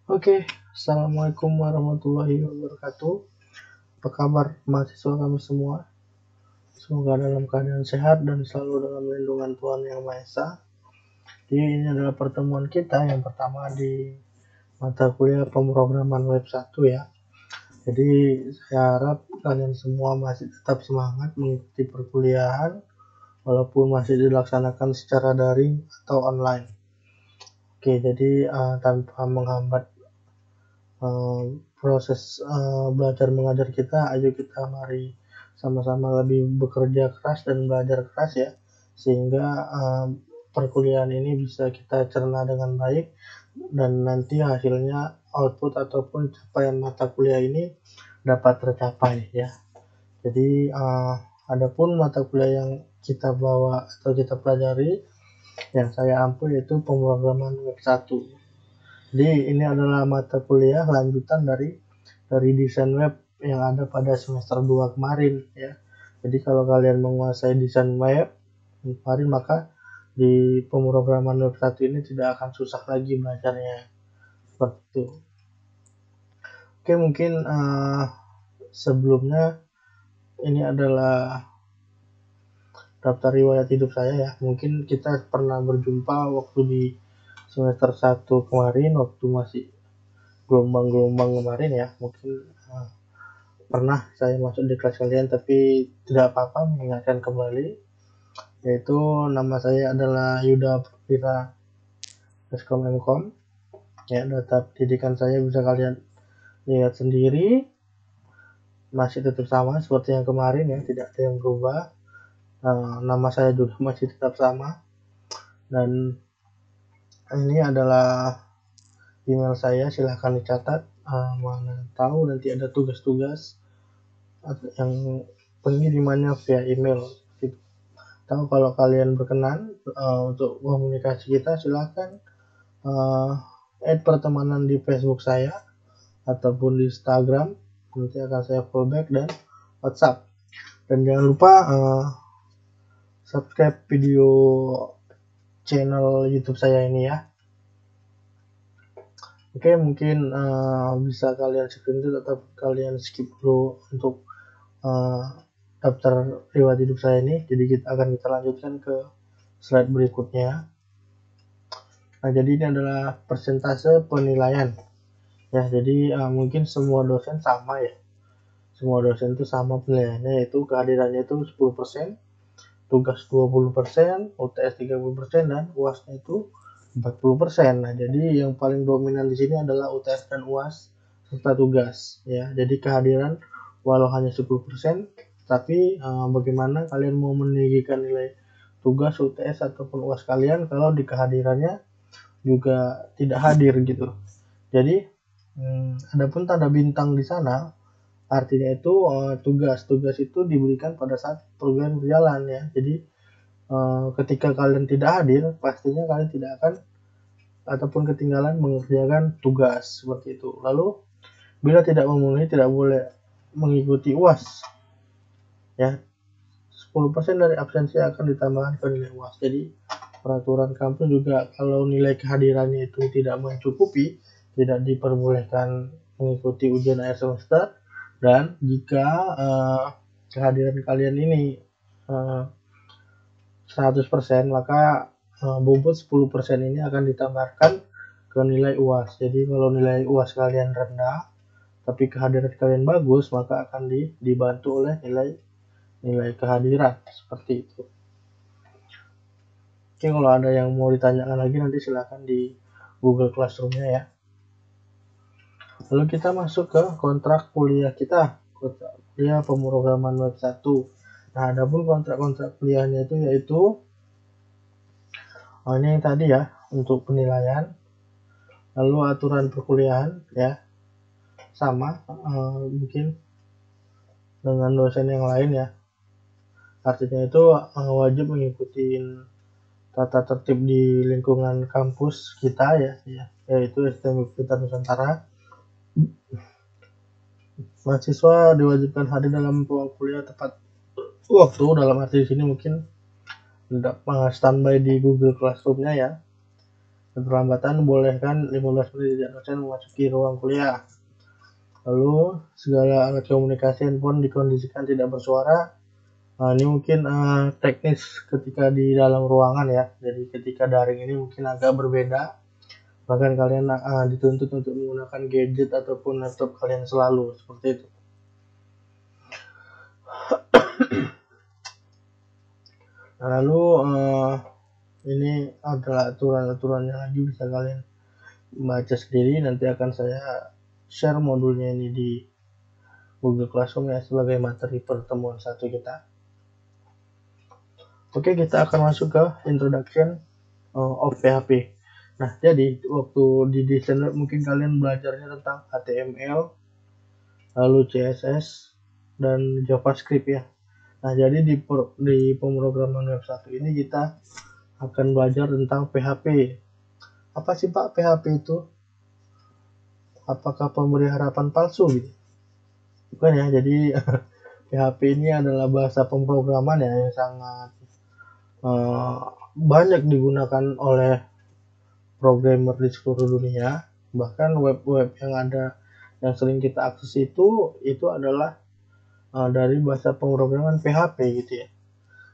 Oke, Assalamualaikum warahmatullahi wabarakatuh. Apa kabar mahasiswa kami semua? Semoga dalam keadaan sehat dan selalu dalam lindungan Tuhan Yang Maha Esa. Jadi ini adalah pertemuan kita yang pertama di mata kuliah pemrograman web 1 ya. Jadi saya harap kalian semua masih tetap semangat mengikuti perkuliahan walaupun masih dilaksanakan secara daring atau online. Oke, jadi tanpa menghambat proses belajar mengajar kita, ayo kita mari sama-sama lebih bekerja keras dan belajar keras ya, sehingga perkuliahan ini bisa kita cerna dengan baik dan nanti hasilnya output ataupun capaian mata kuliah ini dapat tercapai ya. Jadi adapun mata kuliah yang kita bawa atau kita pelajari yang saya ampu yaitu pemrograman web 1. Jadi ini adalah mata kuliah lanjutan dari desain web yang ada pada semester 2 kemarin ya. Jadi kalau kalian menguasai desain web kemarin maka di pemrograman web 1 ini tidak akan susah lagi belajarnya. Seperti itu. Oke, mungkin sebelumnya ini adalah daftar riwayat hidup saya ya. Mungkin kita pernah berjumpa waktu di semester 1 kemarin waktu masih gelombang-gelombang kemarin ya. Mungkin pernah saya masuk di kelas kalian, tapi tidak apa-apa mengingatkan kembali, yaitu nama saya adalah Yuda Pratira Eskom Mkom ya. Data pendidikan saya bisa kalian lihat sendiri, masih tetap sama seperti yang kemarin ya, tidak ada yang berubah. Nama saya juga masih tetap sama, dan ini adalah email saya, silahkan dicatat. Mana tahu nanti ada tugas-tugas yang pengirimannya via email. Tahu kalau kalian berkenan untuk komunikasi kita, silahkan add pertemanan di Facebook saya ataupun di Instagram, nanti akan saya fallback, dan WhatsApp. Dan jangan lupa subscribe video channel YouTube saya ini ya. Oke, mungkin bisa kalian screenshot atau kalian skip dulu untuk daftar riwayat hidup saya ini. Jadi kita lanjutkan ke slide berikutnya. Nah, jadi ini adalah persentase penilaian ya. Jadi mungkin semua dosen sama ya. Semua dosen itu sama penilaiannya, yaitu kehadirannya itu 10%, tugas 20%, UTS 30%, dan UASnya itu 40%. Nah, jadi yang paling dominan di sini adalah UTS dan UAS serta tugas ya. Jadi kehadiran walau hanya 10%, tapi bagaimana kalian mau meninggikan nilai tugas, UTS ataupun UAS kalian kalau di kehadirannya juga tidak hadir gitu. Jadi adapun tanda bintang di sana artinya itu tugas itu diberikan pada saat program berjalan ya. Jadi ketika kalian tidak hadir, pastinya kalian tidak akan ataupun ketinggalan mengerjakan tugas seperti itu. Lalu bila tidak memenuhi, tidak boleh mengikuti UAS ya. 10% dari absensi akan ditambahkan ke nilai UAS. Jadi peraturan kampus juga kalau nilai kehadirannya itu tidak mencukupi, tidak diperbolehkan mengikuti ujian akhir semester. Dan jika kehadiran kalian ini 100%, maka bobot 10% ini akan ditambahkan ke nilai UAS. Jadi kalau nilai UAS kalian rendah tapi kehadiran kalian bagus, maka akan dibantu oleh nilai kehadiran seperti itu. Oke, kalau ada yang mau ditanyakan lagi nanti silahkan di Google Classroom-nya ya. Lalu kita masuk ke kontrak kuliah kita, kontrak kuliah pemrograman web 1. Nah, adapun kontrak kuliahnya itu yaitu ini yang tadi ya, untuk penilaian. Lalu aturan perkuliahan ya, sama mungkin dengan dosen yang lain ya. Artinya itu wajib mengikuti tata tertib di lingkungan kampus kita ya, yaitu STM Kita Nusantara. Mahasiswa diwajibkan hadir dalam ruang kuliah tepat waktu. Dalam arti di sini mungkin standby di Google Classroom-nya ya. Keterlambatan bolehkan 15 menit sejak dosen memasuki ruang kuliah. Lalu segala alat komunikasi handphone dikondisikan tidak bersuara. Nah, ini mungkin teknis ketika di dalam ruangan ya. Jadi ketika daring ini mungkin agak berbeda. Bahkan kalian dituntut untuk menggunakan gadget ataupun laptop kalian selalu seperti itu. Nah, lalu ini adalah aturan-aturannya lagi, bisa kalian baca sendiri. Nanti akan saya share modulnya ini di Google Classroom ya sebagai materi pertemuan satu kita. Oke, kita akan masuk ke introduction of PHP. Nah, jadi waktu di desain web mungkin kalian belajarnya tentang HTML, lalu CSS dan JavaScript ya. Nah, jadi di pemrograman web 1 ini kita akan belajar tentang PHP. Apa sih Pak PHP itu? Apakah pemberi harapan palsu gitu? Bukan ya, jadi PHP ini adalah bahasa pemrograman ya yang sangat banyak digunakan oleh programmer di seluruh dunia. Bahkan web-web yang ada yang sering kita akses itu adalah dari bahasa pemrograman PHP gitu ya.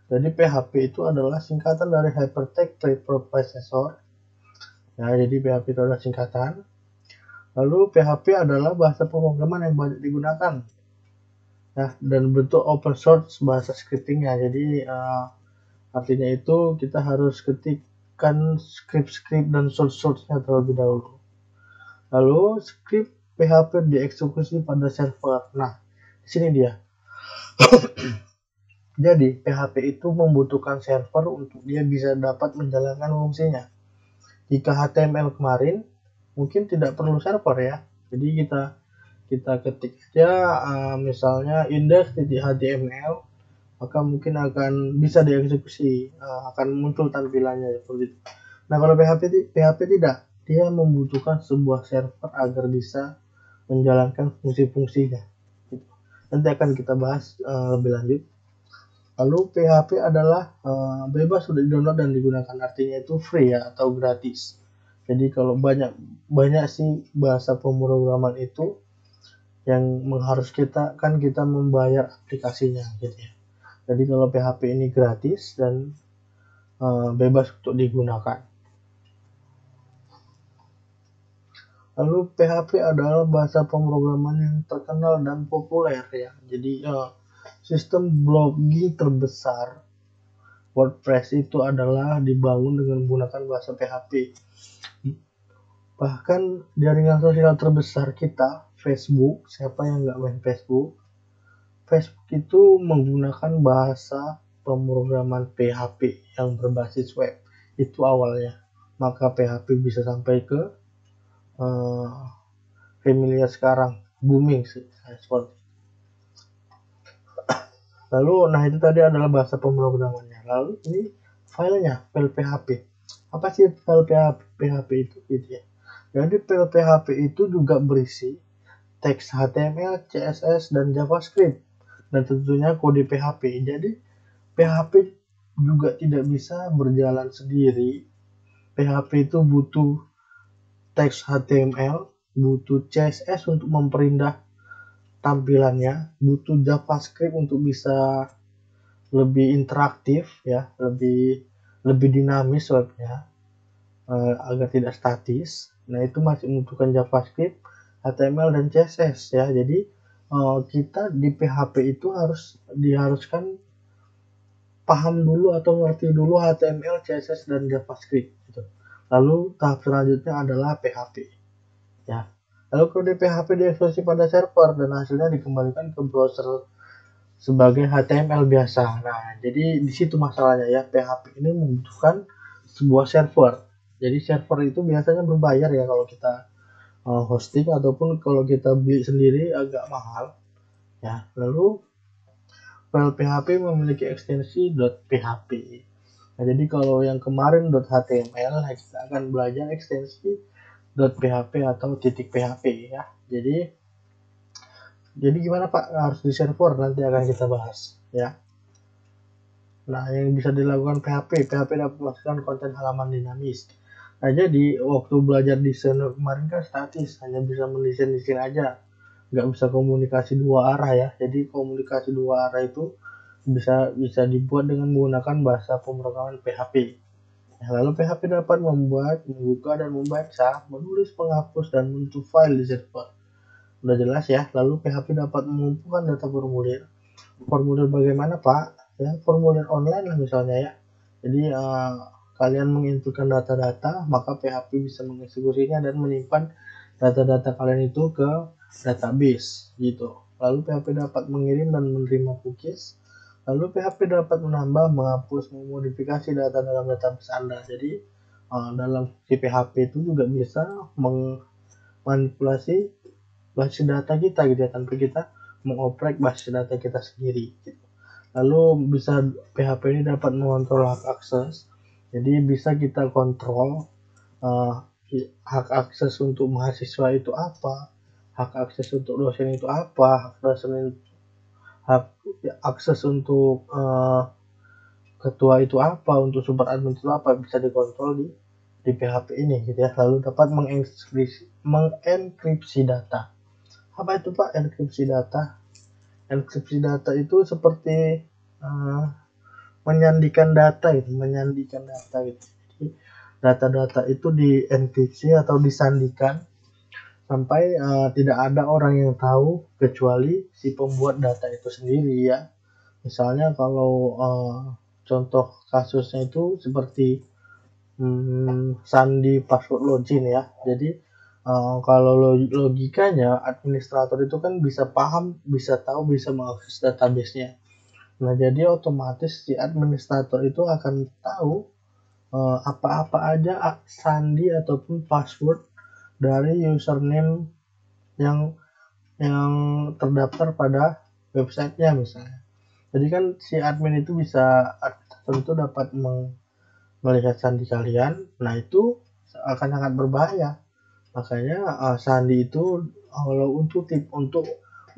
Jadi PHP itu adalah singkatan dari Hypertext Preprocessor. Ya, jadi PHP itu adalah singkatan. Lalu PHP adalah bahasa pemrograman yang banyak digunakan. Ya, dan bentuk open source bahasa scriptingnya. Jadi artinya itu kita harus ketikkan script dan source-nya terlebih dahulu. Lalu script PHP dieksekusi pada server. Nah, di sini dia. Jadi PHP itu membutuhkan server untuk dia bisa dapat menjalankan fungsinya. Jika HTML kemarin mungkin tidak perlu server ya. Jadi kita ketik aja misalnya index.html, maka mungkin akan bisa dieksekusi, akan muncul tampilannya seperti itu. Nah, kalau PHP tidak, dia membutuhkan sebuah server agar bisa menjalankan fungsi-fungsinya. Nanti akan kita bahas lebih lanjut. Lalu PHP adalah bebas sudah di-download dan digunakan, artinya itu free ya atau gratis. Jadi kalau banyak sih bahasa pemrograman itu yang mengharuskan kita membayar aplikasinya gitu ya. Jadi kalau PHP ini gratis dan bebas untuk digunakan. Lalu PHP adalah bahasa pemrograman yang terkenal dan populer ya. Jadi sistem blogging terbesar WordPress itu adalah dibangun dengan menggunakan bahasa PHP. Bahkan jaringan sosial terbesar kita, Facebook, siapa yang nggak main Facebook? Facebook itu menggunakan bahasa pemrograman PHP yang berbasis web. Itu awalnya. Maka PHP bisa sampai ke familiar sekarang, booming seperti. Lalu, nah itu tadi adalah bahasa pemrogramannya. Lalu ini filenya, file PHP. Apa sih file PHP itu? Gitu ya. Jadi file PHP itu juga berisi teks HTML, CSS, dan JavaScript. Dan tentunya kode PHP. Jadi PHP juga tidak bisa berjalan sendiri. PHP itu butuh teks HTML, butuh CSS untuk memperindah tampilannya, butuh JavaScript untuk bisa lebih interaktif ya, lebih dinamis webnya agar tidak statis. Nah, itu masih membutuhkan JavaScript, HTML dan CSS ya. Jadi kita di PHP itu diharuskan paham dulu atau ngerti dulu HTML, CSS dan JavaScript gitu. Lalu tahap selanjutnya adalah PHP ya. Lalu kode PHP dieksekusi pada server dan hasilnya dikembalikan ke browser sebagai HTML biasa. Nah, jadi di situ masalahnya ya, PHP ini membutuhkan sebuah server. Jadi server itu biasanya berbayar ya kalau kita hosting, ataupun kalau kita beli sendiri agak mahal ya. Lalu file PHP memiliki ekstensi .php. Nah, jadi kalau yang kemarin .html, kita akan belajar ekstensi .php atau .php ya. Jadi gimana Pak, harus di server, nanti akan kita bahas ya. Nah, yang bisa dilakukan PHP dapat memasukkan konten halaman dinamis. Nah, jadi waktu belajar desain kemarin kan statis, hanya bisa mendesain-desain aja, nggak bisa komunikasi dua arah ya. Jadi komunikasi dua arah itu bisa bisa dibuat dengan menggunakan bahasa pemrograman PHP. Nah, lalu PHP dapat membuat, membuka dan membaca, menulis, menghapus dan menyentuh file di server. Udah jelas ya. Lalu PHP dapat mengumpulkan data formulir. Formulir bagaimana Pak? Ya, formulir online lah misalnya ya. Jadi kalian menginputkan data-data, maka PHP bisa mengeksekusinya dan menyimpan data-data kalian itu ke database gitu. Lalu PHP dapat mengirim dan menerima cookies. Lalu PHP dapat menambah, menghapus, memodifikasi data dalam database Anda. Jadi dalam si PHP itu juga bisa memanipulasi basis data kita gitu ya, tanpa kita mengoprek basis data kita sendiri gitu. Lalu bisa PHP ini dapat mengontrol hak akses. Jadi bisa kita kontrol uh, hak akses untuk mahasiswa itu apa, hak akses untuk dosen itu apa, hak akses untuk ketua itu apa, untuk super admin itu apa, bisa dikontrol di PHP ini gitu ya. Lalu dapat mengenkripsi data. Apa itu Pak enkripsi data? Enkripsi data itu seperti uh, menyandikan data gitu, menyandikan data gitu. Jadi data-data itu dienkripsi atau disandikan sampai tidak ada orang yang tahu kecuali si pembuat data itu sendiri ya. Misalnya kalau contoh kasusnya itu seperti sandi password login ya. Jadi kalau logikanya administrator itu kan bisa paham, bisa tahu, bisa mengakses database-nya. Nah, jadi otomatis si administrator itu akan tahu apa-apa aja sandi ataupun password dari username yang yang terdaftar pada websitenya misalnya. Jadi kan si admin itu bisa, administrator itu dapat melihat sandi kalian. Nah, itu akan sangat berbahaya. Makanya sandi itu kalau untuk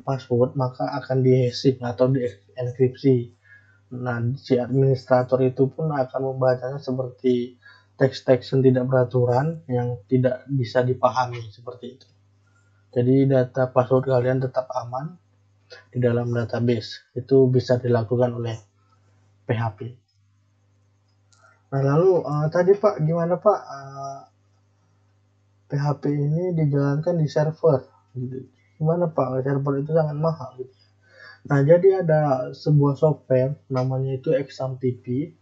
password maka akan di-hashing atau dienkripsi. Nah, si administrator itu pun akan membacanya seperti teks-teks yang tidak beraturan yang tidak bisa dipahami seperti itu. Jadi data password kalian tetap aman di dalam database. Itu bisa dilakukan oleh PHP. Nah, lalu tadi Pak, gimana Pak PHP ini dijalankan di server gitu. Gimana Pak? Server itu sangat mahal gitu. Nah, jadi ada sebuah software namanya itu XAMPP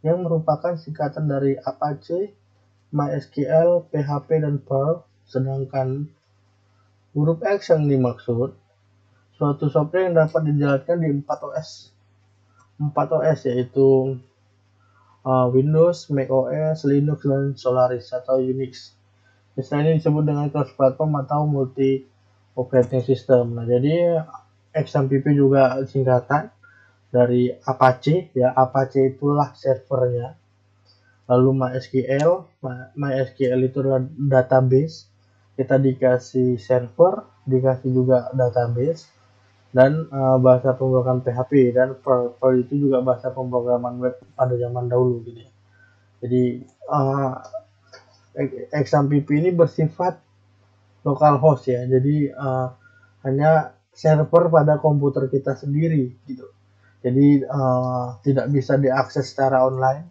yang merupakan singkatan dari Apache, MySQL, PHP, dan Perl. Sedangkan huruf X yang dimaksud suatu software yang dapat dijalankan di 4 OS yaitu Windows, macOS, Linux, dan Solaris atau Unix. Istilah ini disebut dengan cross platform atau multi operating system. Nah, jadi XAMPP juga singkatan dari Apache ya. Apache itulah servernya. Lalu MySQL itu adalah database. Kita dikasih server, dikasih juga database, dan bahasa pemrograman PHP, dan Perl itu juga bahasa pemrograman web pada zaman dahulu gitu ya. Jadi XAMPP ini bersifat localhost ya. Jadi hanya server pada komputer kita sendiri gitu. Jadi tidak bisa diakses secara online,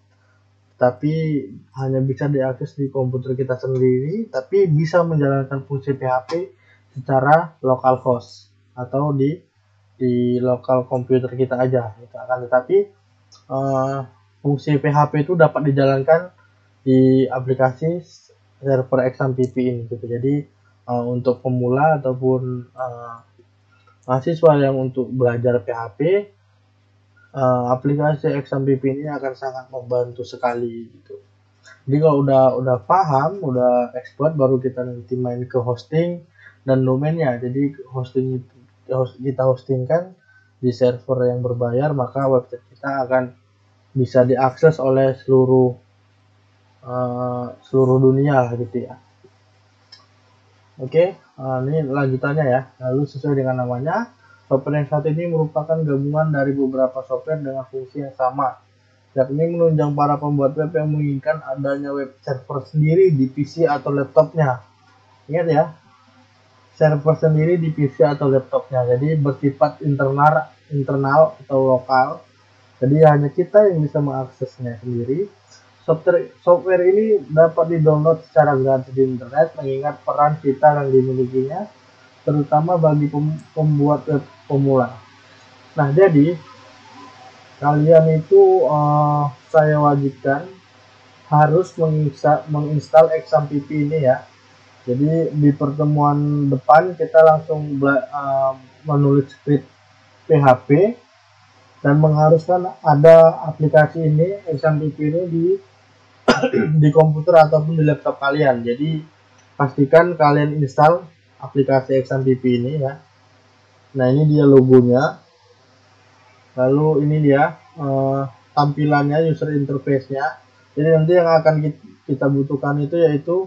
tapi hanya bisa diakses di komputer kita sendiri, tapi bisa menjalankan fungsi PHP secara localhost atau di lokal komputer kita aja gitu. Akan tetapi fungsi PHP itu dapat dijalankan di aplikasi server XAMPP ini gitu. Jadi untuk pemula ataupun mahasiswa yang untuk belajar PHP, aplikasi XAMPP ini akan sangat membantu sekali gitu. Jadi kalau udah paham, udah expert, baru kita nanti main ke hosting dan domainnya. Jadi kita hostingkan di server yang berbayar, maka website kita akan bisa diakses oleh seluruh dunia gitu ya. Oke, ini lanjutannya ya. Lalu sesuai dengan namanya, software yang satu ini merupakan gabungan dari beberapa software dengan fungsi yang sama. yakni menunjang para pembuat web yang menginginkan adanya web server sendiri di PC atau laptopnya. Ingat ya, server sendiri di PC atau laptopnya, jadi bersifat internal atau lokal, jadi hanya kita yang bisa mengaksesnya sendiri. Software ini dapat di-download secara gratis di internet, mengingat peran kita yang dimilikinya, terutama bagi pembuat web pemula. Nah, jadi kalian itu saya wajibkan harus menginstal XAMPP ini ya. Jadi di pertemuan depan kita langsung menulis script PHP dan mengharuskan ada aplikasi ini, XAMPP ini di komputer ataupun di laptop kalian. Jadi pastikan kalian install aplikasi XAMPP ini ya. Nah, ini dia logonya. Lalu ini dia tampilannya, user interface-nya. Jadi nanti yang akan kita butuhkan itu yaitu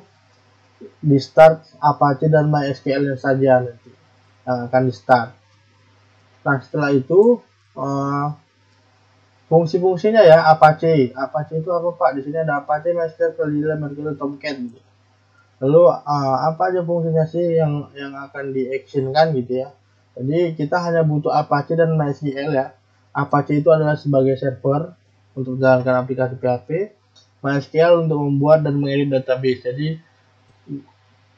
di start Apache dan MySQL saja nanti yang akan di start. Nah, setelah itu fungsi-fungsinya ya, Apache itu apa Pak? Di sini ada Apache, MySQL, Flagellar, Mercurial, Tomcat gitu. Lalu apa aja fungsinya sih yang akan di actionkan gitu ya. Jadi kita hanya butuh Apache dan MySQL ya. Apache itu adalah sebagai server untuk menjalankan aplikasi PHP, MySQL untuk membuat dan mengedit database. Jadi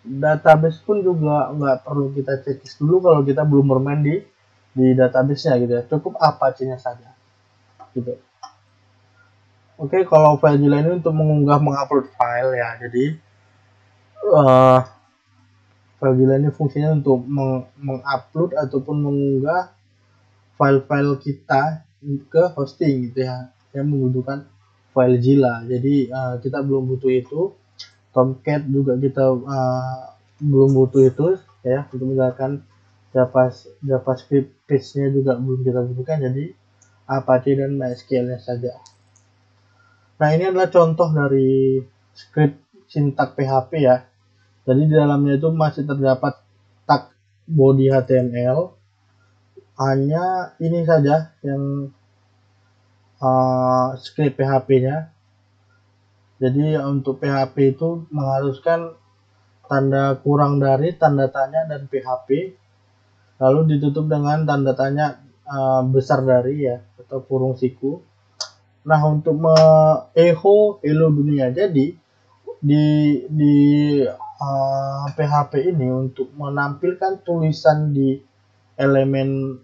database pun juga nggak perlu kita cekis dulu kalau kita belum bermain di database-nya gitu ya. Cukup Apache-nya saja. Gitu. Oke, kalau FileZilla ini untuk mengunggah mengupload file ya. Jadi FileZilla ini fungsinya untuk mengupload ataupun mengunggah file-file kita ke hosting gitu ya, yang membutuhkan FileZilla. Jadi kita belum butuh itu. Tomcat juga kita belum butuh itu ya, untuk menjalankan JavaScript page-nya juga belum kita butuhkan. Jadi Apache dan MySQL-nya saja. Nah, ini adalah contoh dari script sintak PHP ya. Jadi di dalamnya itu masih terdapat tag body HTML. Hanya ini saja yang script PHP-nya. Jadi untuk PHP itu mengharuskan tanda kurang dari, tanda tanya, dan PHP. Lalu ditutup dengan tanda tanya besar dari ya, atau kurung siku. Nah, untuk echo hello dunia. Jadi di PHP ini untuk menampilkan tulisan di elemen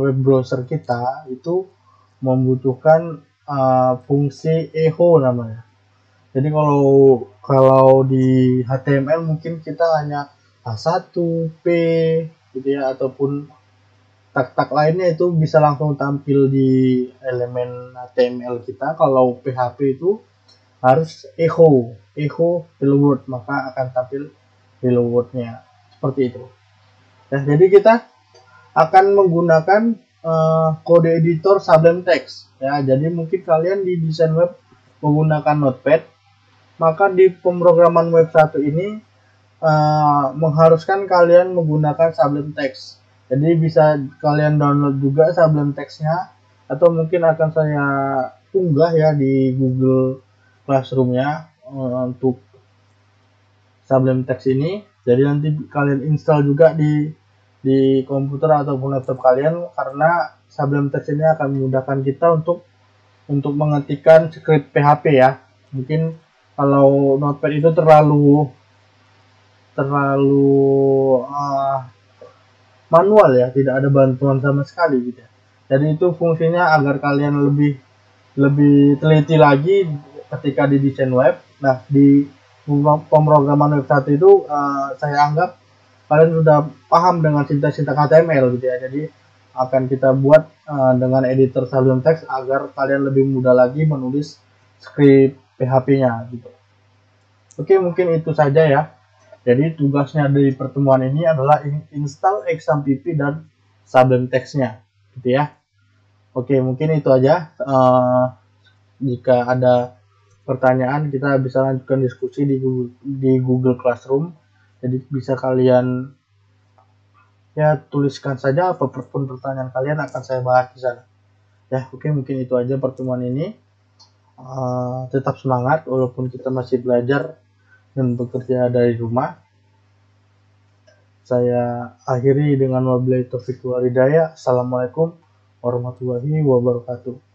web browser kita itu membutuhkan fungsi echo namanya. Jadi kalau di HTML mungkin kita hanya H1, P gitu ya, ataupun tag-tag lainnya itu bisa langsung tampil di elemen HTML kita. Kalau PHP itu harus echo hello world, maka akan tampil hello world-nya seperti itu. Nah, jadi kita akan menggunakan kode editor Sublime Text ya. Jadi mungkin kalian di desain web menggunakan Notepad, maka di pemrograman web 1 ini mengharuskan kalian menggunakan Sublime Text. Jadi bisa kalian download juga Sublime Text-nya, atau mungkin akan saya unggah ya di Google Classroom-nya untuk Sublime Text ini. Jadi nanti kalian install juga di komputer ataupun laptop kalian, karena Sublime Text ini akan memudahkan kita untuk mengetikkan script PHP ya. Mungkin kalau Notepad itu terlalu manual ya, tidak ada bantuan sama sekali gitu ya. Jadi itu fungsinya agar kalian lebih teliti lagi ketika di desain web. Nah, di pemrograman web 1 itu saya anggap kalian sudah paham dengan sintak-sintak HTML gitu ya. Jadi akan kita buat dengan editor Sublime Text agar kalian lebih mudah lagi menulis script PHP-nya gitu. Oke, mungkin itu saja ya. Jadi tugasnya dari pertemuan ini adalah install XAMPP dan Sublime Text-nya, gitu ya. Oke, mungkin itu aja. Jika ada pertanyaan, kita bisa lanjutkan diskusi di Google Classroom. Jadi bisa kalian ya tuliskan saja apapun pertanyaan kalian, akan saya bahas di sana. Ya, oke, mungkin itu aja pertemuan ini. Tetap semangat walaupun kita masih belajar dan bekerja dari rumah. Saya akhiri dengan wabillahi taufiq wal hidayah. Assalamualaikum warahmatullahi wabarakatuh.